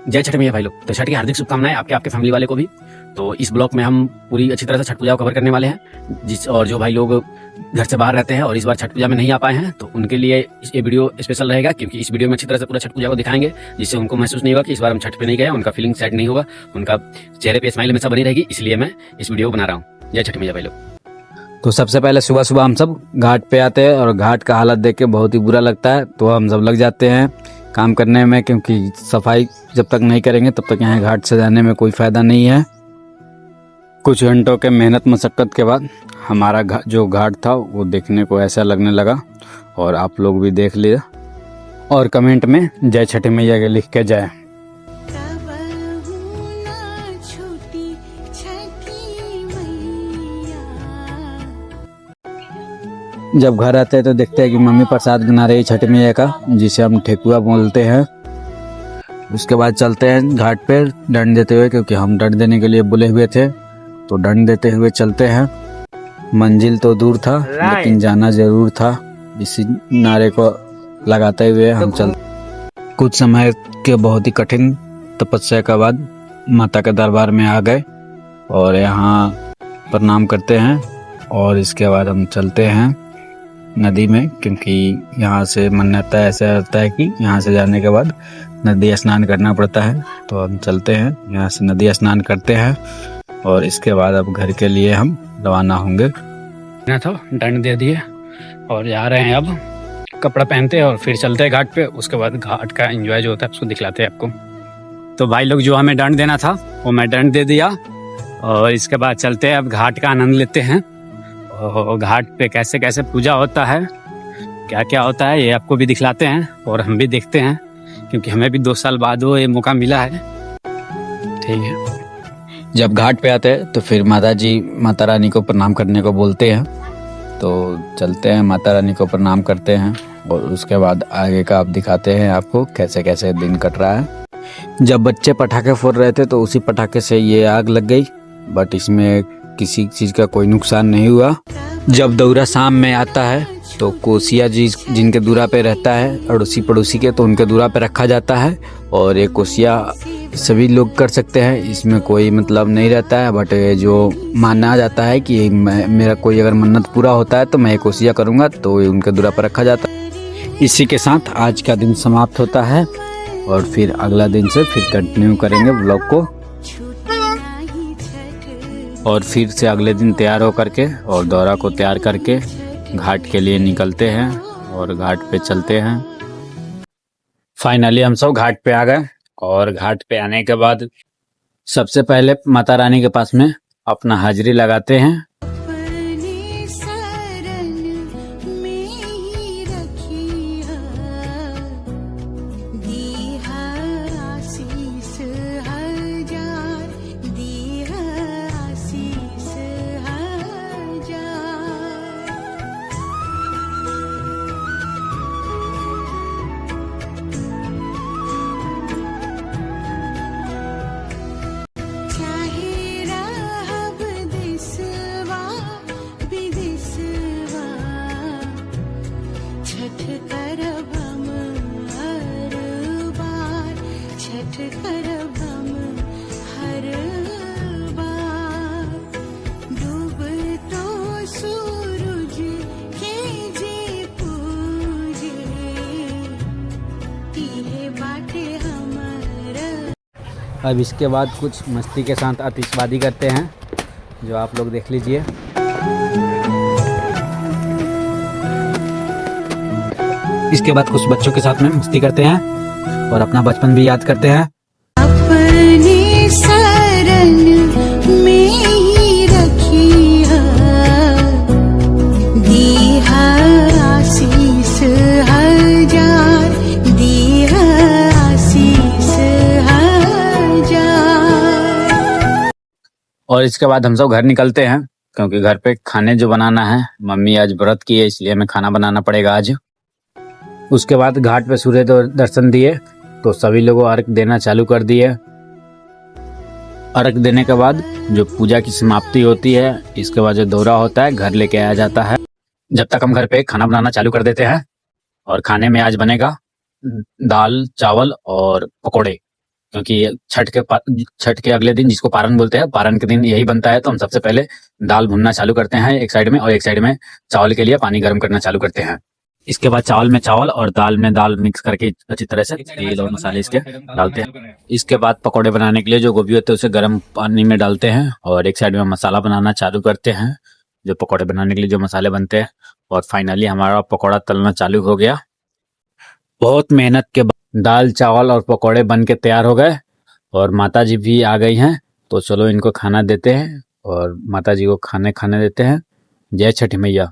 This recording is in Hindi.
जय छठ मैया भाई लोग। तो छठ की हार्दिक शुभकामनाएं आपके फैमिली वाले को भी। तो इस ब्लॉग में हम पूरी अच्छी तरह से छठ पूजा को कवर करने वाले हैं। और जो भाई लोग घर से बाहर रहते हैं और इस बार छठ पूजा में नहीं आ पाए हैं तो उनके लिए ये वीडियो स्पेशल रहेगा, क्योंकि इस वीडियो में अच्छी तरह से पूरा छठ पूजा को दिखाएंगे, जिससे उनको महसूस नहीं होगा कि इस बार हम छठ पे नहीं गए, उनका फीलिंग सेट नहीं होगा, उनका चेहरे पे स्माइल हमेशा बनी रहेगी। इसलिए मैं इस वीडियो को बना रहा हूँ। जय छठ मैया भाई लोग। तो सबसे पहले सुबह सुबह हम सब घाट पे आते हैं और घाट का हालत देख के बहुत ही बुरा लगता है, तो हम सब लग जाते हैं काम करने में, क्योंकि सफाई जब तक नहीं करेंगे तब तक यहाँ घाट से जाने में कोई फ़ायदा नहीं है। कुछ घंटों के मेहनत मशक्क़त के बाद हमारा जो घाट था वो देखने को ऐसा लगने लगा, और आप लोग भी देख लिया और कमेंट में जय छठी मैया के लिख के जाए। जब घर आते हैं तो देखते हैं कि मम्मी प्रसाद बना रही है छठ मैया का, जिसे हम ठेकुआ बोलते हैं। उसके बाद चलते हैं घाट पे दंड देते हुए, क्योंकि हम दंड देने के लिए बोले हुए थे, तो दंड देते हुए चलते हैं। मंजिल तो दूर था लेकिन जाना जरूर था, इसी नारे को लगाते हुए हम चल। कुछ समय के बहुत ही कठिन तपस्या के बाद माता के दरबार में आ गए और यहाँ प्रणाम करते हैं, और इसके बाद हम चलते हैं नदी में, क्योंकि यहाँ से मान्यता ऐसा रहता है कि यहाँ से जाने के बाद नदी स्नान करना पड़ता है। तो हम चलते हैं यहाँ से, नदी स्नान करते हैं, और इसके बाद अब घर के लिए हम रवाना होंगे। तो दंड दे दिए और जा रहे हैं, अब कपड़ा पहनते हैं और फिर चलते हैं घाट पे। उसके बाद घाट का एंजॉय जो होता है उसको दिखलाते हैं आपको। तो भाई लोग, जो हमें दंड देना था वो मैं दंड दे दिया, और इसके बाद चलते हैं अब घाट का आनंद लेते हैं। और घाट पे कैसे कैसे पूजा होता है, क्या क्या होता है, ये आपको भी दिखलाते हैं और हम भी देखते हैं, क्योंकि हमें भी 2 साल बाद वो ये मौका मिला है। ठीक है। जब घाट पे आते हैं तो फिर माता रानी को प्रणाम करने को बोलते हैं, तो चलते हैं माता रानी को प्रणाम करते हैं, और उसके बाद आगे का आप दिखाते हैं आपको कैसे कैसे दिन कट रहा है। जब बच्चे पटाखे फोड़ रहे थे तो उसी पटाखे से ये आग लग गई, बट इसमें किसी चीज़ का कोई नुकसान नहीं हुआ। जब दौरा शाम में आता है तो कोसिया जी जिनके दूरा पे रहता है अड़ोसी पड़ोसी के, तो उनके दूरा पे रखा जाता है, और ये कोसिया सभी लोग कर सकते हैं, इसमें कोई मतलब नहीं रहता है। बट जो माना जाता है कि मेरा कोई अगर मन्नत पूरा होता है तो मैं ये कोसिया करूँगा, तो उनके दूरा पर रखा जाता है। इसी के साथ आज का दिन समाप्त होता है, और फिर अगला दिन से फिर कंटिन्यू करेंगे ब्लॉग को, और फिर से अगले दिन तैयार होकर के और दौरा को तैयार करके घाट के लिए निकलते हैं और घाट पे चलते हैं। फाइनली हम सब घाट पे आ गए, और घाट पे आने के बाद सबसे पहले माता रानी के पास में अपना हाजिरी लगाते हैं। अब इसके बाद कुछ मस्ती के साथ आतिशबाजी करते हैं, जो आप लोग देख लीजिए। इसके बाद कुछ बच्चों के साथ में मस्ती करते हैं और अपना बचपन भी याद करते हैं। अपनी शरण में ही रखिया, दीहा आशीष हजार, दीहा आशीष हजार। और इसके बाद हम सब घर निकलते हैं, क्योंकि घर पे खाने जो बनाना है, मम्मी आज व्रत की है इसलिए हमें खाना बनाना पड़ेगा आज। उसके बाद घाट पे सूर्य दर्शन दिए तो सभी लोगों अर्घ देना चालू कर दिए। अर्घ देने के बाद जो पूजा की समाप्ति होती है, इसके बाद जो दौरा होता है घर लेके आया जाता है। जब तक हम घर पे खाना बनाना चालू कर देते हैं, और खाने में आज बनेगा दाल चावल और पकोड़े। क्योंकि छठ के अगले दिन, जिसको पारन बोलते हैं, पारन के दिन यही बनता है। तो हम सबसे पहले दाल भुनना चालू करते हैं एक साइड में, और एक साइड में चावल के लिए पानी गर्म करना चालू करते हैं। इसके बाद चावल में चावल और दाल में दाल मिक्स करके अच्छी तरह से तेल और मसाले इसके डालते हैं। इसके बाद पकौड़े बनाने के लिए जो गोभी होते हैं उसे गर्म पानी में डालते हैं, और एक साइड में मसाला बनाना चालू करते हैं, जो पकौड़े बनाने के लिए जो मसाले बनते हैं। और फाइनली हमारा पकौड़ा तलना चालू हो गया। बहुत मेहनत के बाद दाल चावल और पकौड़े बन के तैयार हो गए, और माता जी भी आ गई हैं। तो चलो इनको खाना देते हैं, और माता जी को खाने देते हैं। जय छठ मैया।